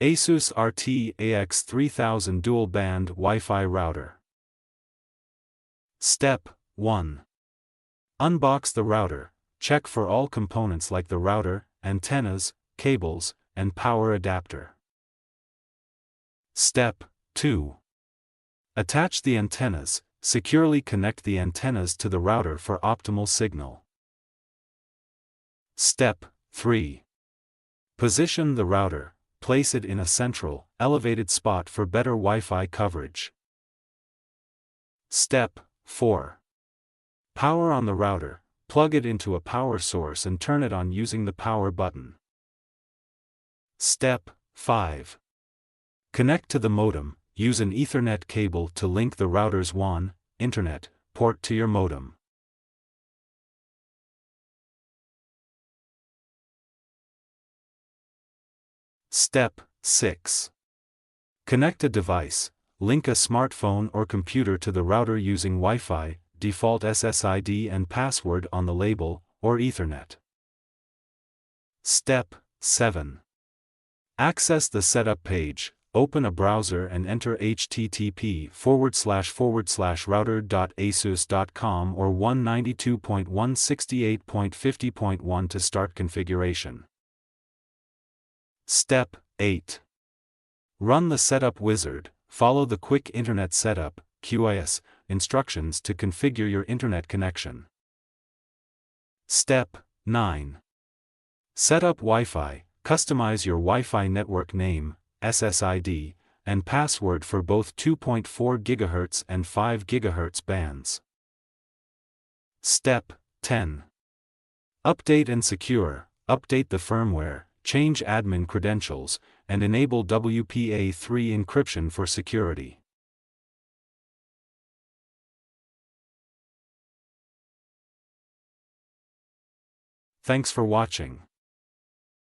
Asus RT AX3000 dual-band Wi-Fi router. Step 1. Unbox the router. Check for all components like the router, antennas, cables, and power adapter. Step 2. Attach the antennas. Securely connect the antennas to the router for optimal signal. Step 3. Position the router. Place it in a central, elevated spot for better Wi-Fi coverage. Step 4. Power on the router. Plug it into a power source and turn it on using the power button. Step 5. Connect to the modem. Use an Ethernet cable to link the router's WAN, internet, port to your modem. Step 6. Connect a device. Link a smartphone or computer to the router using Wi-Fi, default SSID and password on the label, or Ethernet. Step 7. Access the setup page. Open a browser and enter http://router.asus.com or 192.168.50.1 to start configuration. Step 8. Run the setup wizard. Follow the quick internet setup (QIS) instructions to configure your internet connection. Step 9. Set up Wi-Fi. Customize your Wi-Fi network name, SSID, and password for both 2.4 GHz and 5 GHz bands. Step 10. Update and secure. Update the firmware, change admin credentials, and enable WPA3 encryption for security. Thanks for watching.